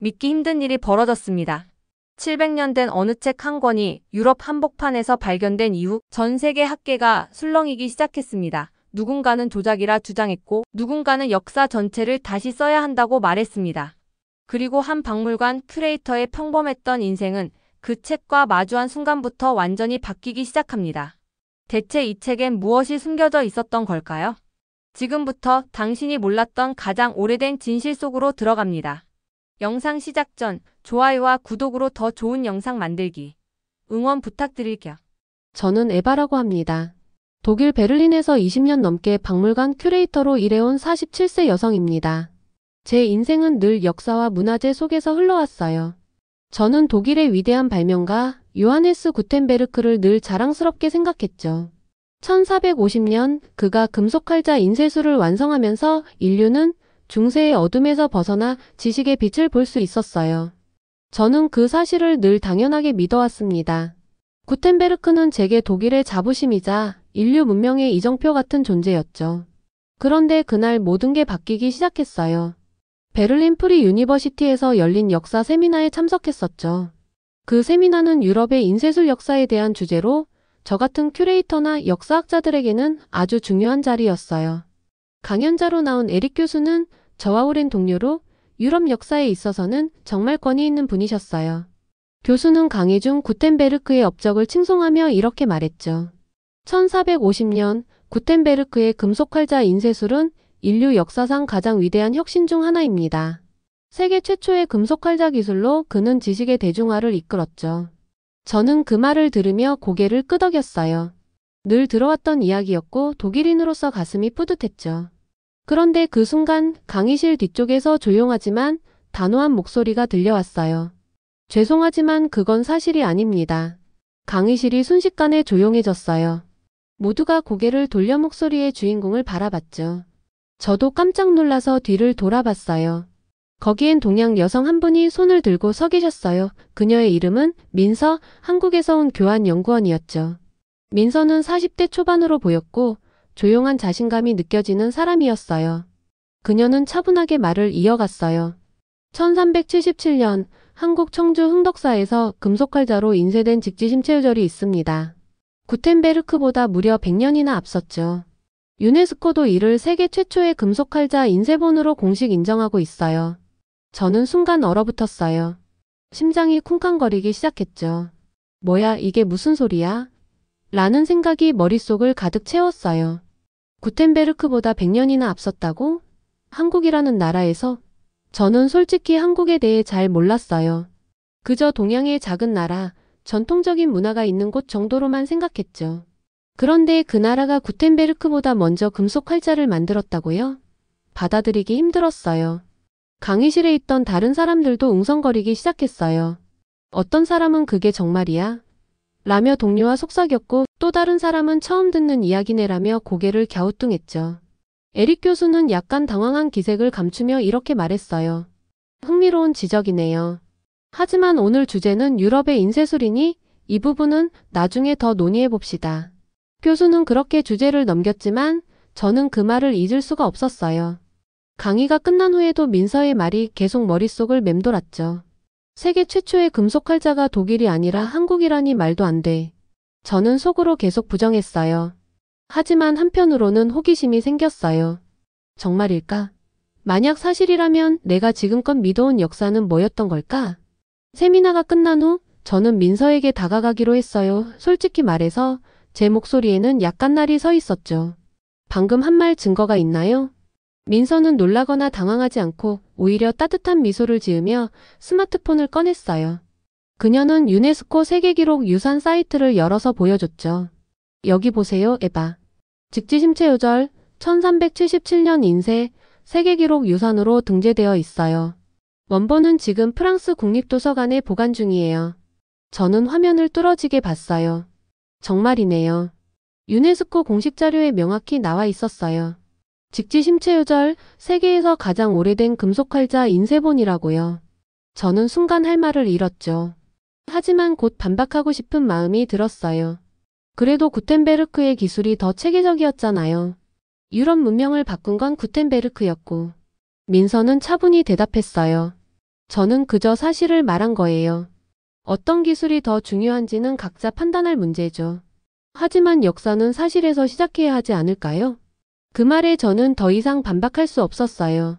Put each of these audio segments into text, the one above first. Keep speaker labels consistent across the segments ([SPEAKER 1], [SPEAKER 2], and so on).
[SPEAKER 1] 믿기 힘든 일이 벌어졌습니다. 700년 된 어느 책 한 권이 유럽 한복판에서 발견된 이후 전 세계 학계가 술렁이기 시작했습니다. 누군가는 조작이라 주장했고 누군가는 역사 전체를 다시 써야 한다고 말했습니다. 그리고 한 박물관 큐레이터의 평범했던 인생은 그 책과 마주한 순간부터 완전히 바뀌기 시작합니다. 대체 이 책엔 무엇이 숨겨져 있었던 걸까요? 지금부터 당신이 몰랐던 가장 오래된 진실 속으로 들어갑니다. 영상 시작 전 좋아요와 구독으로 더 좋은 영상 만들기 응원 부탁드릴게요.
[SPEAKER 2] 저는 에바라고 합니다. 독일 베를린에서 20년 넘게 박물관 큐레이터로 일해온 47세 여성입니다. 제 인생은 늘 역사와 문화재 속에서 흘러왔어요. 저는 독일의 위대한 발명가 요하네스 구텐베르크를 늘 자랑스럽게 생각했죠. 1450년 그가 금속활자 인쇄술을 완성하면서 인류는 중세의 어둠에서 벗어나 지식의 빛을 볼 수 있었어요. 저는 그 사실을 늘 당연하게 믿어왔습니다. 구텐베르크는 제게 독일의 자부심이자 인류 문명의 이정표 같은 존재였죠. 그런데 그날 모든 게 바뀌기 시작했어요. 베를린 프리 유니버시티에서 열린 역사 세미나에 참석했었죠. 그 세미나는 유럽의 인쇄술 역사에 대한 주제로 저 같은 큐레이터나 역사학자들에게는 아주 중요한 자리였어요. 강연자로 나온 에릭 교수는 저와 오랜 동료로 유럽 역사에 있어서는 정말 권위 있는 분이셨어요. 교수는 강의 중 구텐베르크의 업적을 칭송하며 이렇게 말했죠. 1450년 구텐베르크의 금속활자 인쇄술은 인류 역사상 가장 위대한 혁신 중 하나입니다. 세계 최초의 금속활자 기술로 그는 지식의 대중화를 이끌었죠. 저는 그 말을 들으며 고개를 끄덕였어요. 늘 들어왔던 이야기였고 독일인으로서 가슴이 뿌듯했죠. 그런데 그 순간 강의실 뒤쪽에서 조용하지만 단호한 목소리가 들려왔어요. 죄송하지만 그건 사실이 아닙니다. 강의실이 순식간에 조용해졌어요. 모두가 고개를 돌려 목소리의 주인공을 바라봤죠. 저도 깜짝 놀라서 뒤를 돌아봤어요. 거기엔 동양 여성 한 분이 손을 들고 서 계셨어요. 그녀의 이름은 민서, 한국에서 온 교환연구원이었죠. 민서는 40대 초반으로 보였고 조용한 자신감이 느껴지는 사람이었어요. 그녀는 차분하게 말을 이어갔어요. 1377년 한국 청주 흥덕사에서 금속활자로 인쇄된 직지심체유절이 있습니다. 구텐베르크보다 무려 100년이나 앞섰죠. 유네스코도 이를 세계 최초의 금속활자 인쇄본으로 공식 인정하고 있어요. 저는 순간 얼어붙었어요. 심장이 쿵쾅거리기 시작했죠. 뭐야, 이게 무슨 소리야? 라는 생각이 머릿속을 가득 채웠어요. 구텐베르크보다 100년이나 앞섰다고? 한국이라는 나라에서? 저는 솔직히 한국에 대해 잘 몰랐어요. 그저 동양의 작은 나라, 전통적인 문화가 있는 곳 정도로만 생각했죠. 그런데 그 나라가 구텐베르크보다 먼저 금속활자를 만들었다고요? 받아들이기 힘들었어요. 강의실에 있던 다른 사람들도 웅성거리기 시작했어요. 어떤 사람은 그게 정말이야? 라며 동료와 속삭였고 또 다른 사람은 처음 듣는 이야기네라며 고개를 갸우뚱했죠. 에릭 교수는 약간 당황한 기색을 감추며 이렇게 말했어요. 흥미로운 지적이네요. 하지만 오늘 주제는 유럽의 인쇄술이니 이 부분은 나중에 더 논의해봅시다. 교수는 그렇게 주제를 넘겼지만 저는 그 말을 잊을 수가 없었어요. 강의가 끝난 후에도 민서의 말이 계속 머릿속을 맴돌았죠. 세계 최초의 금속활자가 독일이 아니라 한국이라니 말도 안 돼. 저는 속으로 계속 부정했어요. 하지만 한편으로는 호기심이 생겼어요. 정말일까? 만약 사실이라면 내가 지금껏 믿어온 역사는 뭐였던 걸까? 세미나가 끝난 후 저는 민서에게 다가가기로 했어요. 솔직히 말해서 제 목소리에는 약간 날이 서 있었죠. 방금 한 말 증거가 있나요? 민서는 놀라거나 당황하지 않고 오히려 따뜻한 미소를 지으며 스마트폰을 꺼냈어요. 그녀는 유네스코 세계기록 유산 사이트를 열어서 보여줬죠. 여기 보세요, 에바. 직지심체유절 1377년 인쇄 세계기록 유산으로 등재되어 있어요. 원본은 지금 프랑스 국립도서관에 보관 중이에요. 저는 화면을 뚫어지게 봤어요. 정말이네요. 유네스코 공식 자료에 명확히 나와 있었어요. 직지심체유절 세계에서 가장 오래된 금속활자 인쇄본이라고요. 저는 순간 할 말을 잃었죠. 하지만 곧 반박하고 싶은 마음이 들었어요. 그래도 구텐베르크의 기술이 더 체계적이었잖아요. 유럽 문명을 바꾼 건 구텐베르크였고. 민서는 차분히 대답했어요. 저는 그저 사실을 말한 거예요. 어떤 기술이 더 중요한지는 각자 판단할 문제죠. 하지만 역사는 사실에서 시작해야 하지 않을까요? 그 말에 저는 더 이상 반박할 수 없었어요.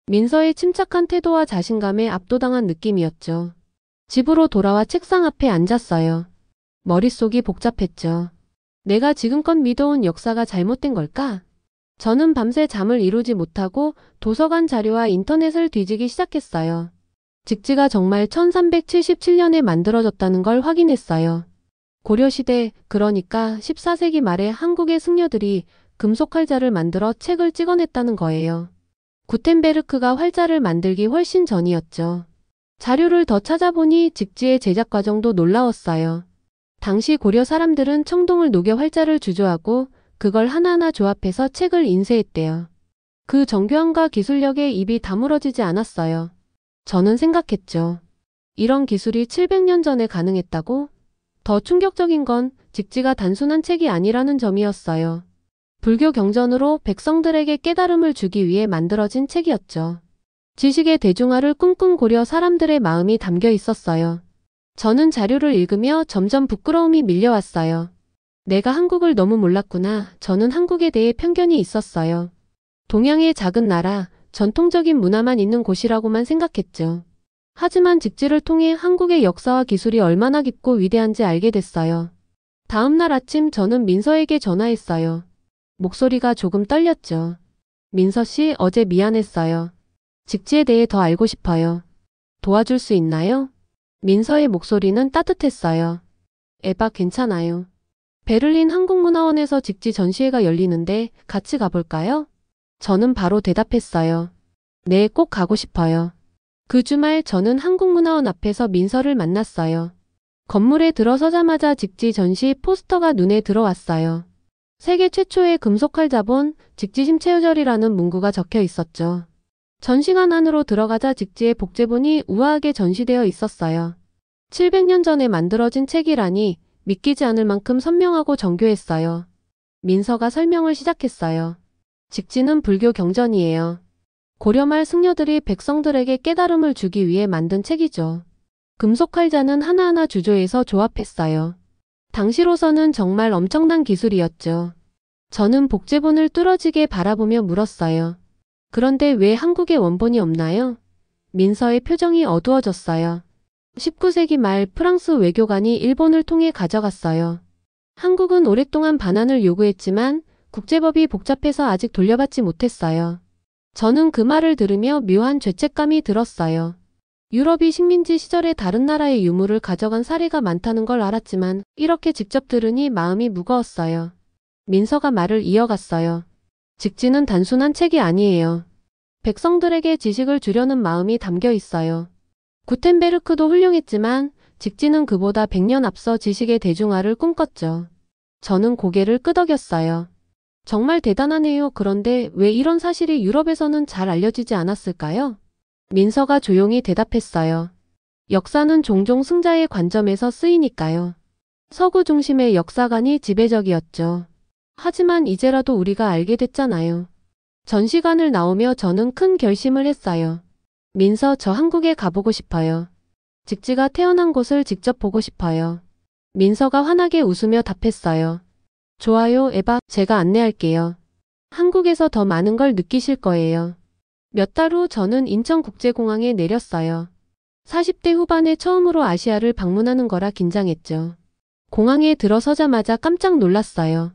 [SPEAKER 2] 민서의 침착한 태도와 자신감에 압도당한 느낌이었죠. 집으로 돌아와 책상 앞에 앉았어요. 머릿속이 복잡했죠. 내가 지금껏 믿어온 역사가 잘못된 걸까? 저는 밤새 잠을 이루지 못하고 도서관 자료와 인터넷을 뒤지기 시작했어요. 직지가 정말 1377년에 만들어졌다는 걸 확인했어요. 고려시대, 그러니까 14세기 말에 한국의 승려들이 금속 활자를 만들어 책을 찍어냈다는 거예요. 구텐베르크가 활자를 만들기 훨씬 전이었죠. 자료를 더 찾아보니 직지의 제작 과정도 놀라웠어요. 당시 고려 사람들은 청동을 녹여 활자를 주조하고 그걸 하나하나 조합해서 책을 인쇄했대요. 그 정교함과 기술력에 입이 다물어지지 않았어요. 저는 생각했죠. 이런 기술이 700년 전에 가능했다고? 더 충격적인 건 직지가 단순한 책이 아니라는 점이었어요. 불교 경전으로 백성들에게 깨달음을 주기 위해 만들어진 책이었죠. 지식의 대중화를 꿈꾼 고려 사람들의 마음이 담겨 있었어요. 저는 자료를 읽으며 점점 부끄러움이 밀려왔어요. 내가 한국을 너무 몰랐구나. 저는 한국에 대해 편견이 있었어요. 동양의 작은 나라, 전통적인 문화만 있는 곳이라고만 생각했죠. 하지만 직지를 통해 한국의 역사와 기술이 얼마나 깊고 위대한지 알게 됐어요. 다음 날 아침 저는 민서에게 전화했어요. 목소리가 조금 떨렸죠. 민서 씨, 어제 미안했어요. 직지에 대해 더 알고 싶어요. 도와줄 수 있나요? 민서의 목소리는 따뜻했어요. 에바, 괜찮아요. 베를린 한국문화원에서 직지 전시회가 열리는데 같이 가볼까요? 저는 바로 대답했어요. 네, 꼭 가고 싶어요. 그 주말 저는 한국문화원 앞에서 민서를 만났어요. 건물에 들어서자마자 직지 전시 포스터가 눈에 들어왔어요. 세계 최초의 금속활 자본, 직지심체유절이라는 문구가 적혀 있었죠. 전시관 안으로 들어가자 직지의 복제본이 우아하게 전시되어 있었어요. 700년 전에 만들어진 책이라니 믿기지 않을 만큼 선명하고 정교했어요. 민서가 설명을 시작했어요. 직지는 불교 경전이에요. 고려말 승려들이 백성들에게 깨달음을 주기 위해 만든 책이죠. 금속활자는 하나하나 주조해서 조합했어요. 당시로서는 정말 엄청난 기술이었죠. 저는 복제본을 뚫어지게 바라보며 물었어요. 그런데 왜 한국에 원본이 없나요? 민서의 표정이 어두워졌어요. 19세기 말 프랑스 외교관이 일본을 통해 가져갔어요. 한국은 오랫동안 반환을 요구했지만 국제법이 복잡해서 아직 돌려받지 못했어요. 저는 그 말을 들으며 묘한 죄책감이 들었어요. 유럽이 식민지 시절에 다른 나라의 유물을 가져간 사례가 많다는 걸 알았지만 이렇게 직접 들으니 마음이 무거웠어요. 민서가 말을 이어갔어요. 직지는 단순한 책이 아니에요. 백성들에게 지식을 주려는 마음이 담겨 있어요. 구텐베르크도 훌륭했지만 직지는 그보다 100년 앞서 지식의 대중화를 꿈꿨죠. 저는 고개를 끄덕였어요. 정말 대단하네요. 그런데 왜 이런 사실이 유럽에서는 잘 알려지지 않았을까요? 민서가 조용히 대답했어요. 역사는 종종 승자의 관점에서 쓰이니까요. 서구 중심의 역사관이 지배적이었죠. 하지만 이제라도 우리가 알게 됐잖아요. 전시관을 나오며 저는 큰 결심을 했어요. 민서, 저 한국에 가보고 싶어요. 직지가 태어난 곳을 직접 보고 싶어요. 민서가 환하게 웃으며 답했어요. 좋아요, 에바, 제가 안내할게요. 한국에서 더 많은 걸 느끼실 거예요. 몇 달 후 저는 인천국제공항에 내렸어요. 40대 후반에 처음으로 아시아를 방문하는 거라 긴장했죠. 공항에 들어서자마자 깜짝 놀랐어요.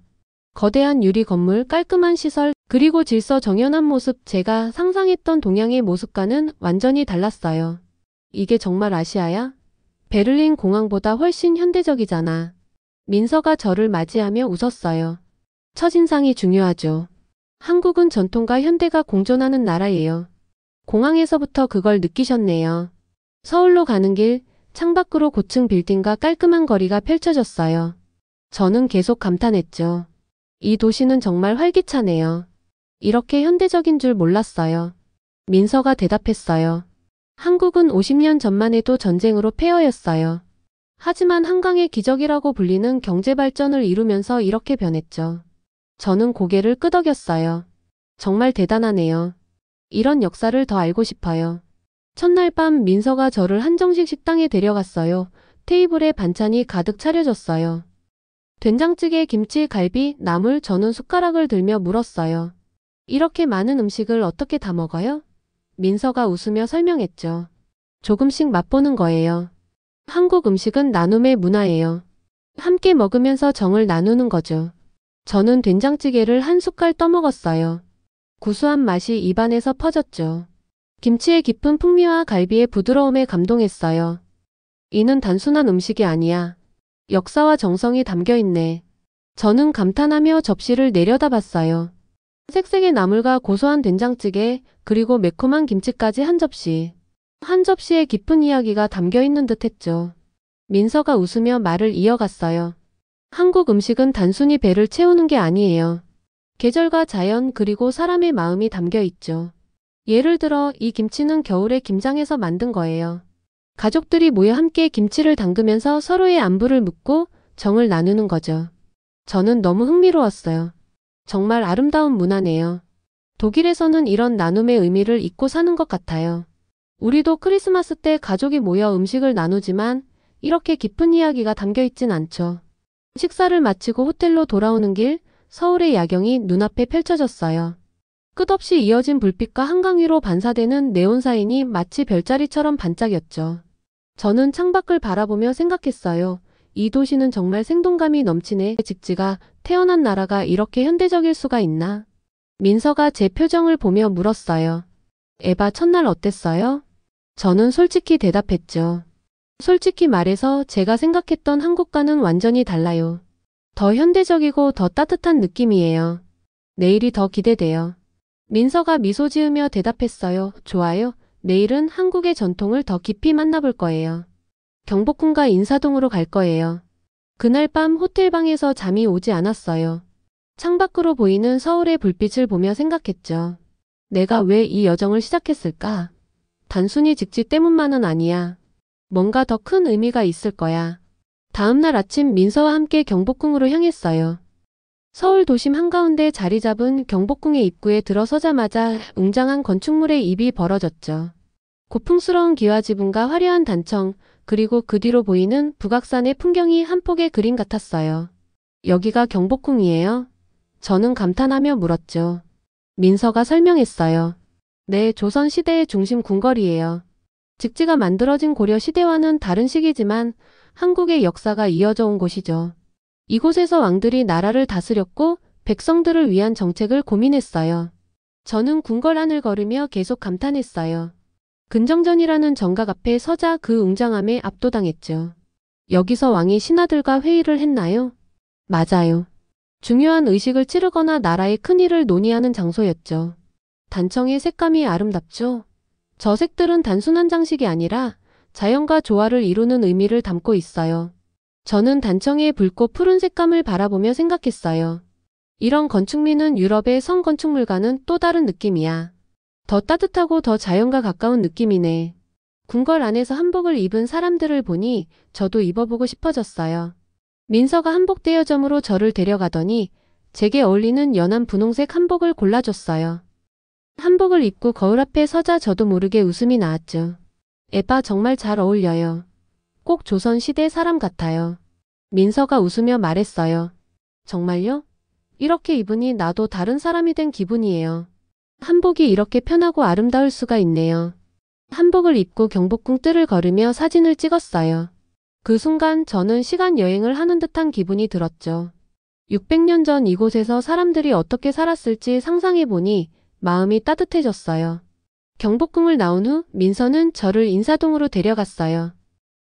[SPEAKER 2] 거대한 유리 건물, 깔끔한 시설, 그리고 질서 정연한 모습, 제가 상상했던 동양의 모습과는 완전히 달랐어요. 이게 정말 아시아야? 베를린 공항보다 훨씬 현대적이잖아. 민서가 저를 맞이하며 웃었어요. 첫인상이 중요하죠. 한국은 전통과 현대가 공존하는 나라예요. 공항에서부터 그걸 느끼셨네요. 서울로 가는 길, 창밖으로 고층 빌딩과 깔끔한 거리가 펼쳐졌어요. 저는 계속 감탄했죠. 이 도시는 정말 활기차네요. 이렇게 현대적인 줄 몰랐어요. 민서가 대답했어요. 한국은 50년 전만 해도 전쟁으로 폐허였어요. 하지만 한강의 기적이라고 불리는 경제 발전을 이루면서 이렇게 변했죠. 저는 고개를 끄덕였어요. 정말 대단하네요. 이런 역사를 더 알고 싶어요. 첫날 밤 민서가 저를 한정식 식당에 데려갔어요. 테이블에 반찬이 가득 차려졌어요. 된장찌개, 김치, 갈비, 나물. 저는 숟가락을 들며 물었어요. 이렇게 많은 음식을 어떻게 다 먹어요? 민서가 웃으며 설명했죠. 조금씩 맛보는 거예요. 한국 음식은 나눔의 문화예요. 함께 먹으면서 정을 나누는 거죠. 저는 된장찌개를 한 숟갈 떠먹었어요. 구수한 맛이 입안에서 퍼졌죠. 김치의 깊은 풍미와 갈비의 부드러움에 감동했어요. 이는 단순한 음식이 아니야. 역사와 정성이 담겨 있네. 저는 감탄하며 접시를 내려다봤어요. 색색의 나물과 고소한 된장찌개, 그리고 매콤한 김치까지 한 접시. 한 접시에 깊은 이야기가 담겨 있는 듯 했죠. 민서가 웃으며 말을 이어갔어요. 한국 음식은 단순히 배를 채우는 게 아니에요. 계절과 자연 그리고 사람의 마음이 담겨 있죠. 예를 들어 이 김치는 겨울에 김장해서 만든 거예요. 가족들이 모여 함께 김치를 담그면서 서로의 안부를 묻고 정을 나누는 거죠. 저는 너무 흥미로웠어요. 정말 아름다운 문화네요. 독일에서는 이런 나눔의 의미를 잊고 사는 것 같아요. 우리도 크리스마스 때 가족이 모여 음식을 나누지만 이렇게 깊은 이야기가 담겨 있진 않죠. 식사를 마치고 호텔로 돌아오는 길, 서울의 야경이 눈앞에 펼쳐졌어요. 끝없이 이어진 불빛과 한강 위로 반사되는 네온사인이 마치 별자리처럼 반짝였죠. 저는 창밖을 바라보며 생각했어요. 이 도시는 정말 생동감이 넘치네. 직지가 태어난 나라가 이렇게 현대적일 수가 있나? 민서가 제 표정을 보며 물었어요. 에바, 첫날 어땠어요? 저는 솔직히 대답했죠. 솔직히 말해서 제가 생각했던 한국과는 완전히 달라요. 더 현대적이고 더 따뜻한 느낌이에요. 내일이 더 기대돼요. 민서가 미소 지으며 대답했어요. 좋아요. 내일은 한국의 전통을 더 깊이 만나볼 거예요. 경복궁과 인사동으로 갈 거예요. 그날 밤 호텔방에서 잠이 오지 않았어요. 창밖으로 보이는 서울의 불빛을 보며 생각했죠. 내가 왜 이 여정을 시작했을까? 단순히 직지 때문만은 아니야. 뭔가 더 큰 의미가 있을 거야. 다음날 아침 민서와 함께 경복궁으로 향했어요. 서울 도심 한가운데 자리 잡은 경복궁의 입구에 들어서자마자 웅장한 건축물의 입이 벌어졌죠. 고풍스러운 기와 지붕과 화려한 단청, 그리고 그 뒤로 보이는 북악산의 풍경이 한 폭의 그림 같았어요. 여기가 경복궁이에요? 저는 감탄하며 물었죠. 민서가 설명했어요. 네, 조선시대의 중심 궁궐이에요. 직지가 만들어진 고려 시대와는 다른 시기지만 한국의 역사가 이어져 온 곳이죠. 이곳에서 왕들이 나라를 다스렸고 백성들을 위한 정책을 고민했어요. 저는 궁궐 안을 걸으며 계속 감탄했어요. 근정전이라는 정각 앞에 서자 그 웅장함에 압도당했죠. 여기서 왕이 신하들과 회의를 했나요? 맞아요. 중요한 의식을 치르거나 나라의 큰일을 논의하는 장소였죠. 단청의 색감이 아름답죠? 저 색들은 단순한 장식이 아니라 자연과 조화를 이루는 의미를 담고 있어요. 저는 단청의 붉고 푸른 색감을 바라보며 생각했어요. 이런 건축미는 유럽의 성 건축물과는 또 다른 느낌이야. 더 따뜻하고 더 자연과 가까운 느낌이네. 궁궐 안에서 한복을 입은 사람들을 보니 저도 입어보고 싶어졌어요. 민서가 한복 대여점으로 저를 데려가더니 제게 어울리는 연한 분홍색 한복을 골라줬어요. 한복을 입고 거울 앞에 서자 저도 모르게 웃음이 나왔죠. 에바, 정말 잘 어울려요. 꼭 조선시대 사람 같아요. 민서가 웃으며 말했어요. 정말요? 이렇게 입으니 나도 다른 사람이 된 기분이에요. 한복이 이렇게 편하고 아름다울 수가 있네요. 한복을 입고 경복궁 뜰을 걸으며 사진을 찍었어요. 그 순간 저는 시간 여행을 하는 듯한 기분이 들었죠. 600년 전 이곳에서 사람들이 어떻게 살았을지 상상해보니 마음이 따뜻해졌어요. 경복궁을 나온 후 민서는 저를 인사동으로 데려갔어요.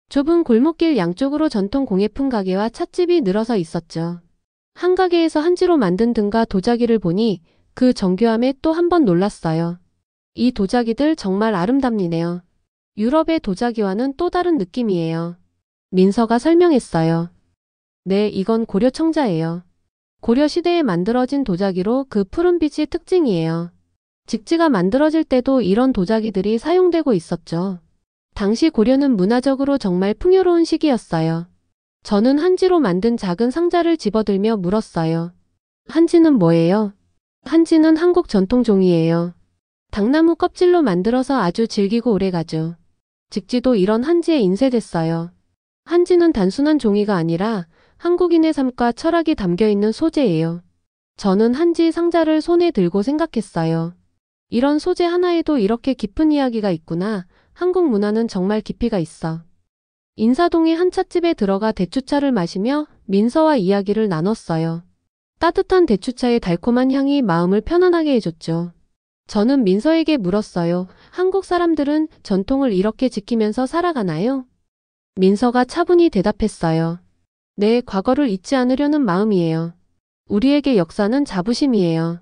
[SPEAKER 2] 좁은 골목길 양쪽으로 전통 공예품 가게와 찻집이 늘어서 있었죠. 한 가게에서 한지로 만든 등과 도자기를 보니 그 정교함에 또 한 번 놀랐어요. 이 도자기들 정말 아름답네요. 유럽의 도자기와는 또 다른 느낌이에요. 민서가 설명했어요. 네, 이건 고려 청자예요. 고려 시대에 만들어진 도자기로 그 푸른빛이 특징이에요. 직지가 만들어질 때도 이런 도자기들이 사용되고 있었죠. 당시 고려는 문화적으로 정말 풍요로운 시기였어요. 저는 한지로 만든 작은 상자를 집어들며 물었어요. 한지는 뭐예요? 한지는 한국 전통 종이에요. 당나무 껍질로 만들어서 아주 질기고 오래가죠. 직지도 이런 한지에 인쇄됐어요. 한지는 단순한 종이가 아니라 한국인의 삶과 철학이 담겨있는 소재예요. 저는 한지 상자를 손에 들고 생각했어요. 이런 소재 하나에도 이렇게 깊은 이야기가 있구나. 한국 문화는 정말 깊이가 있어. 인사동의 한 찻집에 들어가 대추차를 마시며 민서와 이야기를 나눴어요. 따뜻한 대추차의 달콤한 향이 마음을 편안하게 해줬죠. 저는 민서에게 물었어요. 한국 사람들은 전통을 이렇게 지키면서 살아가나요? 민서가 차분히 대답했어요. 네, 과거를 잊지 않으려는 마음이에요. 우리에게 역사는 자부심이에요.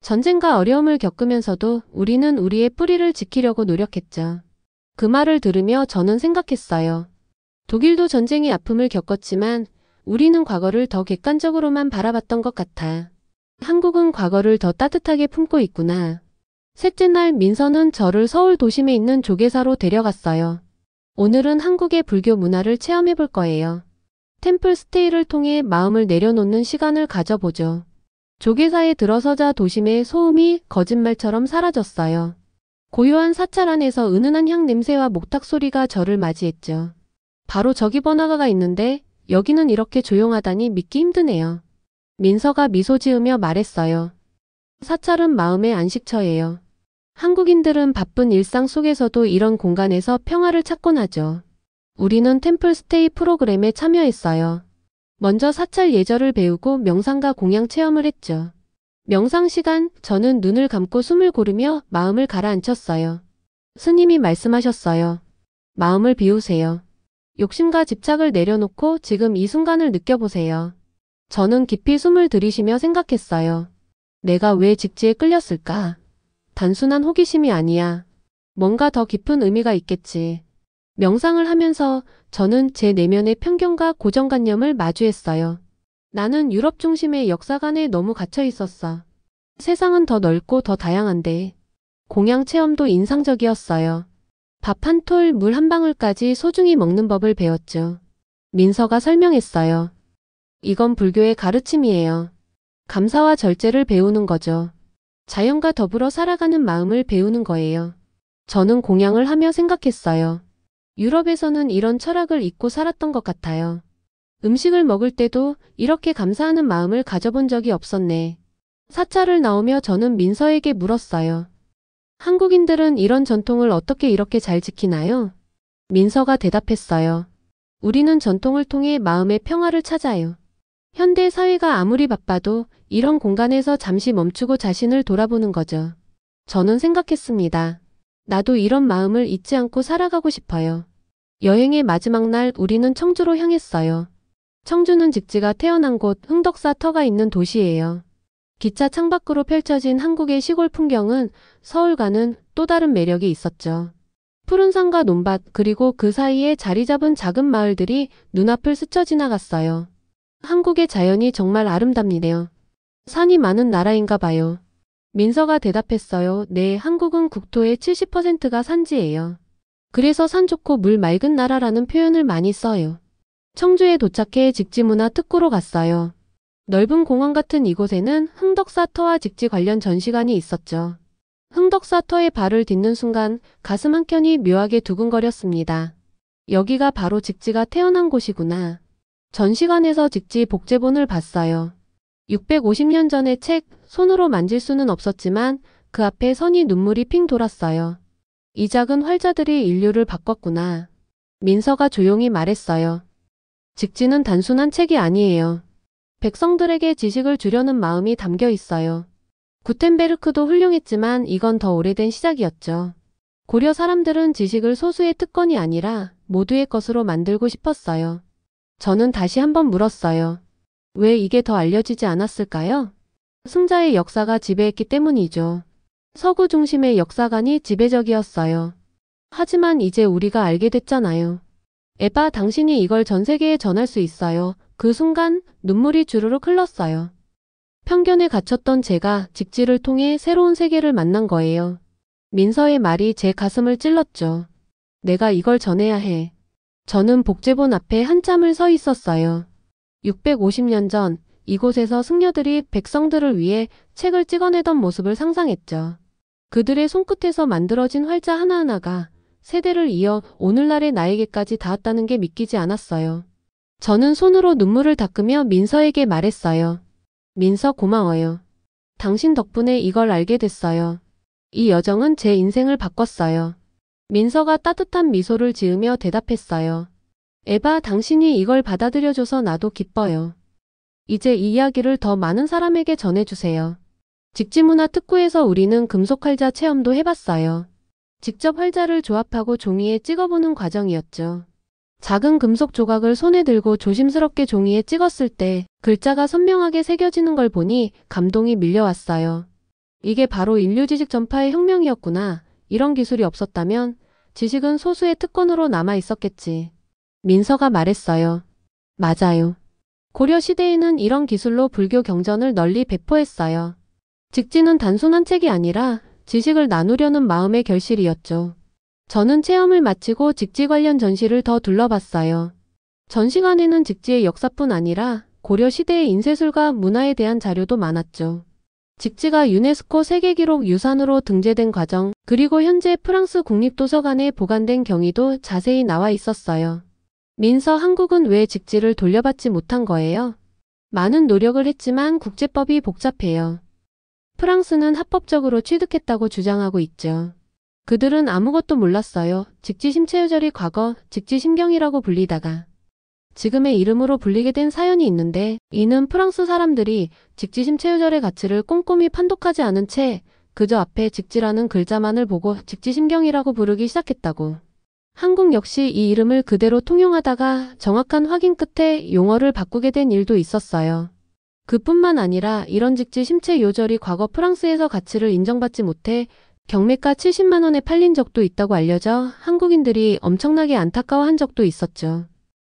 [SPEAKER 2] 전쟁과 어려움을 겪으면서도 우리는 우리의 뿌리를 지키려고 노력했죠. 그 말을 들으며 저는 생각했어요. 독일도 전쟁의 아픔을 겪었지만 우리는 과거를 더 객관적으로만 바라봤던 것 같아. 한국은 과거를 더 따뜻하게 품고 있구나. 셋째 날 민서는 저를 서울 도심에 있는 조계사로 데려갔어요. 오늘은 한국의 불교 문화를 체험해 볼 거예요. 템플 스테이를 통해 마음을 내려놓는 시간을 가져보죠. 조계사에 들어서자 도심의 소음이 거짓말처럼 사라졌어요. 고요한 사찰 안에서 은은한 향 냄새와 목탁 소리가 저를 맞이했죠. 바로 저기 번화가가 있는데 여기는 이렇게 조용하다니 믿기 힘드네요. 민서가 미소 지으며 말했어요. 사찰은 마음의 안식처예요. 한국인들은 바쁜 일상 속에서도 이런 공간에서 평화를 찾곤 하죠. 우리는 템플 스테이 프로그램에 참여했어요. 먼저 사찰 예절을 배우고 명상과 공양 체험을 했죠. 명상 시간, 저는 눈을 감고 숨을 고르며 마음을 가라앉혔어요. 스님이 말씀하셨어요. 마음을 비우세요. 욕심과 집착을 내려놓고 지금 이 순간을 느껴보세요. 저는 깊이 숨을 들이쉬며 생각했어요. 내가 왜 직지에 끌렸을까? 단순한 호기심이 아니야. 뭔가 더 깊은 의미가 있겠지. 명상을 하면서 저는 제 내면의 편견과 고정관념을 마주했어요. 나는 유럽 중심의 역사관에 너무 갇혀 있었어. 세상은 더 넓고 더 다양한데. 공양 체험도 인상적이었어요. 밥 한 톨, 물 한 방울까지 소중히 먹는 법을 배웠죠. 민서가 설명했어요. 이건 불교의 가르침이에요. 감사와 절제를 배우는 거죠. 자연과 더불어 살아가는 마음을 배우는 거예요. 저는 공양을 하며 생각했어요. 유럽에서는 이런 철학을 잊고 살았던 것 같아요. 음식을 먹을 때도 이렇게 감사하는 마음을 가져본 적이 없었네. 사찰을 나오며 저는 민서에게 물었어요. 한국인들은 이런 전통을 어떻게 이렇게 잘 지키나요? 민서가 대답했어요. 우리는 전통을 통해 마음의 평화를 찾아요. 현대 사회가 아무리 바빠도 이런 공간에서 잠시 멈추고 자신을 돌아보는 거죠. 저는 생각했습니다. 나도 이런 마음을 잊지 않고 살아가고 싶어요. 여행의 마지막 날 우리는 청주로 향했어요. 청주는 직지가 태어난 곳 흥덕사 터가 있는 도시예요. 기차 창밖으로 펼쳐진 한국의 시골 풍경은 서울과는 또 다른 매력이 있었죠. 푸른 산과 논밭 그리고 그 사이에 자리 잡은 작은 마을들이 눈앞을 스쳐 지나갔어요. 한국의 자연이 정말 아름답네요. 산이 많은 나라인가 봐요. 민서가 대답했어요. 네, 한국은 국토의 70%가 산지예요. 그래서 산 좋고 물 맑은 나라라는 표현을 많이 써요. 청주에 도착해 직지문화 특구로 갔어요. 넓은 공원 같은 이곳에는 흥덕사터와 직지 관련 전시관이 있었죠. 흥덕사터에 발을 딛는 순간 가슴 한켠이 묘하게 두근거렸습니다. 여기가 바로 직지가 태어난 곳이구나. 전시관에서 직지 복제본을 봤어요. 650년 전의 책, 손으로 만질 수는 없었지만 그 앞에 선이 눈물이 핑 돌았어요. 이 작은 활자들이 인류를 바꿨구나. 민서가 조용히 말했어요. 직지는 단순한 책이 아니에요. 백성들에게 지식을 주려는 마음이 담겨 있어요. 구텐베르크도 훌륭했지만 이건 더 오래된 시작이었죠. 고려 사람들은 지식을 소수의 특권이 아니라 모두의 것으로 만들고 싶었어요. 저는 다시 한번 물었어요. 왜 이게 더 알려지지 않았을까요? 승자의 역사가 지배했기 때문이죠. 서구 중심의 역사관이 지배적이었어요. 하지만 이제 우리가 알게 됐잖아요. 에바, 당신이 이걸 전 세계에 전할 수 있어요. 그 순간 눈물이 주르륵 흘렀어요. 편견에 갇혔던 제가 직지를 통해 새로운 세계를 만난 거예요. 민서의 말이 제 가슴을 찔렀죠. 내가 이걸 전해야 해. 저는 복제본 앞에 한참을 서 있었어요. 650년 전 이곳에서 승려들이 백성들을 위해 책을 찍어내던 모습을 상상했죠. 그들의 손끝에서 만들어진 활자 하나하나가 세대를 이어 오늘날의 나에게까지 닿았다는 게 믿기지 않았어요. 저는 손으로 눈물을 닦으며 민서에게 말했어요. 민서 고마워요. 당신 덕분에 이걸 알게 됐어요. 이 여정은 제 인생을 바꿨어요. 민서가 따뜻한 미소를 지으며 대답했어요. 에바, 당신이 이걸 받아들여줘서 나도 기뻐요. 이제 이 이야기를 더 많은 사람에게 전해주세요. 직지문화특구에서 우리는 금속 활자 체험도 해봤어요. 직접 활자를 조합하고 종이에 찍어보는 과정이었죠. 작은 금속 조각을 손에 들고 조심스럽게 종이에 찍었을 때 글자가 선명하게 새겨지는 걸 보니 감동이 밀려왔어요. 이게 바로 인류 지식 전파의 혁명이었구나. 이런 기술이 없었다면 지식은 소수의 특권으로 남아 있었겠지. 민서가 말했어요. 맞아요. 고려 시대에는 이런 기술로 불교 경전을 널리 배포했어요. 직지는 단순한 책이 아니라 지식을 나누려는 마음의 결실이었죠. 저는 체험을 마치고 직지 관련 전시를 더 둘러봤어요. 전시관에는 직지의 역사뿐 아니라 고려 시대의 인쇄술과 문화에 대한 자료도 많았죠. 직지가 유네스코 세계기록 유산으로 등재된 과정, 그리고 현재 프랑스 국립도서관에 보관된 경위도 자세히 나와 있었어요. 민서, 한국은 왜 직지를 돌려받지 못한 거예요? 많은 노력을 했지만 국제법이 복잡해요. 프랑스는 합법적으로 취득했다고 주장하고 있죠. 그들은 아무것도 몰랐어요. 직지심체유절이 과거 직지심경이라고 불리다가 지금의 이름으로 불리게 된 사연이 있는데, 이는 프랑스 사람들이 직지심체유절의 가치를 꼼꼼히 판독하지 않은 채 그저 앞에 직지라는 글자만을 보고 직지심경이라고 부르기 시작했다고. 한국 역시 이 이름을 그대로 통용하다가 정확한 확인 끝에 용어를 바꾸게 된 일도 있었어요. 그뿐만 아니라 이런 직지심체요절이 과거 프랑스에서 가치를 인정받지 못해 경매가 70만 원에 팔린 적도 있다고 알려져 한국인들이 엄청나게 안타까워한 적도 있었죠.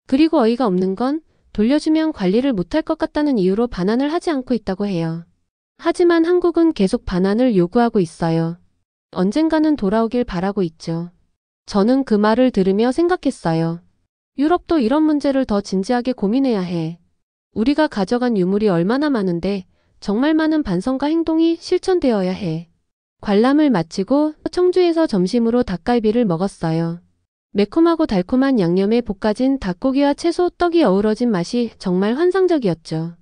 [SPEAKER 2] 그리고 어이가 없는 건 돌려주면 관리를 못할 것 같다는 이유로 반환을 하지 않고 있다고 해요. 하지만 한국은 계속 반환을 요구하고 있어요. 언젠가는 돌아오길 바라고 있죠. 저는 그 말을 들으며 생각했어요. 유럽도 이런 문제를 더 진지하게 고민해야 해. 우리가 가져간 유물이 얼마나 많은데 정말 많은 반성과 행동이 실천되어야 해. 관람을 마치고 청주에서 점심으로 닭갈비를 먹었어요. 매콤하고 달콤한 양념에 볶아진 닭고기와 채소, 떡이 어우러진 맛이 정말 환상적이었죠.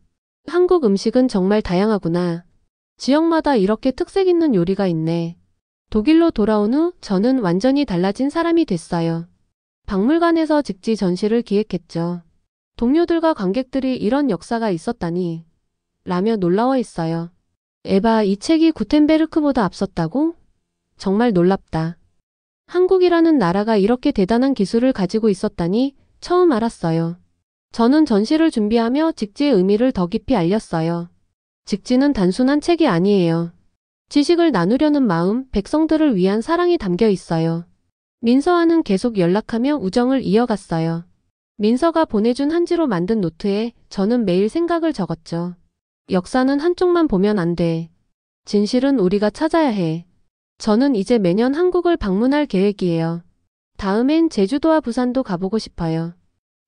[SPEAKER 2] 한국 음식은 정말 다양하구나. 지역마다 이렇게 특색 있는 요리가 있네. 독일로 돌아온 후 저는 완전히 달라진 사람이 됐어요. 박물관에서 직지 전시를 기획했죠. 동료들과 관객들이 이런 역사가 있었다니 라며 놀라워했어요. 에바, 이 책이 구텐베르크보다 앞섰다고? 정말 놀랍다. 한국이라는 나라가 이렇게 대단한 기술을 가지고 있었다니 처음 알았어요. 저는 전시를 준비하며 직지의 의미를 더 깊이 알렸어요. 직지는 단순한 책이 아니에요. 지식을 나누려는 마음, 백성들을 위한 사랑이 담겨 있어요. 민서와는 계속 연락하며 우정을 이어갔어요. 민서가 보내준 한지로 만든 노트에 저는 매일 생각을 적었죠. 역사는 한쪽만 보면 안 돼. 진실은 우리가 찾아야 해. 저는 이제 매년 한국을 방문할 계획이에요. 다음엔 제주도와 부산도 가보고 싶어요.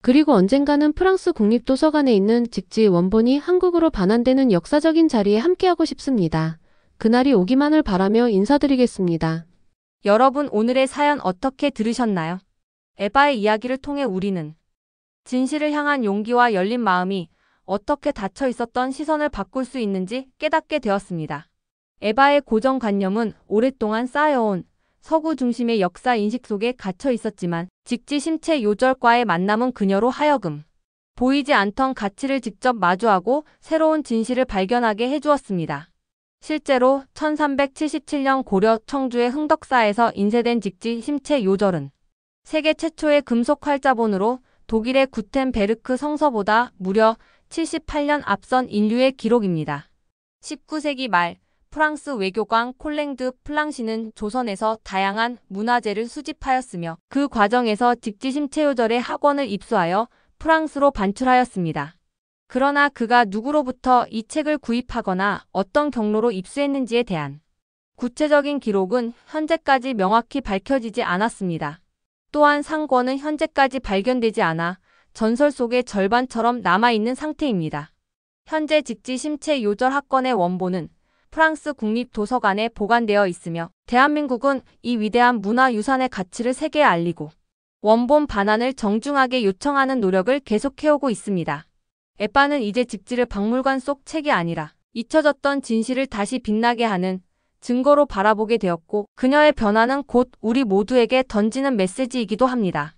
[SPEAKER 2] 그리고 언젠가는 프랑스 국립도서관에 있는 직지 원본이 한국으로 반환되는 역사적인 자리에 함께하고 싶습니다. 그날이 오기만을 바라며 인사드리겠습니다.
[SPEAKER 1] 여러분, 오늘의 사연 어떻게 들으셨나요? 에바의 이야기를 통해 우리는 진실을 향한 용기와 열린 마음이 어떻게 닫혀 있었던 시선을 바꿀 수 있는지 깨닫게 되었습니다. 에바의 고정관념은 오랫동안 쌓여온 서구 중심의 역사 인식 속에 갇혀 있었지만 직지심체 요절과의 만남은 그녀로 하여금 보이지 않던 가치를 직접 마주하고 새로운 진실을 발견하게 해주었습니다. 실제로 1377년 고려 청주의 흥덕사에서 인쇄된 직지심체 요절은 세계 최초의 금속 활자본으로 독일의 구텐베르크 성서보다 무려 78년 앞선 인류의 기록입니다. 19세기 말 프랑스 외교관 콜랭드 플랑시는 조선에서 다양한 문화재를 수집하였으며 그 과정에서 직지심체요절의 학원을 입수하여 프랑스로 반출하였습니다. 그러나 그가 누구로부터 이 책을 구입하거나 어떤 경로로 입수했는지에 대한 구체적인 기록은 현재까지 명확히 밝혀지지 않았습니다. 또한 상권은 현재까지 발견되지 않아 전설 속의 절반처럼 남아있는 상태입니다. 현재 직지심체 요절 학건의 원본은 프랑스 국립도서관에 보관되어 있으며 대한민국은 이 위대한 문화유산의 가치를 세계에 알리고 원본 반환을 정중하게 요청하는 노력을 계속해오고 있습니다. 에빠는 이제 집지를 박물관 속 책이 아니라 잊혀졌던 진실을 다시 빛나게 하는 증거로 바라보게 되었고 그녀의 변화는 곧 우리 모두에게 던지는 메시지이기도 합니다.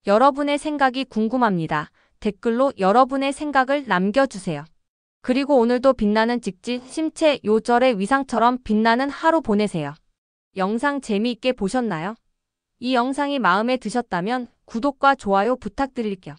[SPEAKER 1] 여러분의 생각이 궁금합니다. 댓글로 여러분의 생각을 남겨주세요. 그리고 오늘도 빛나는 직지 심체 요절의 위상처럼 빛나는 하루 보내세요. 영상 재미있게 보셨나요? 이 영상이 마음에 드셨다면 구독과 좋아요 부탁드릴게요.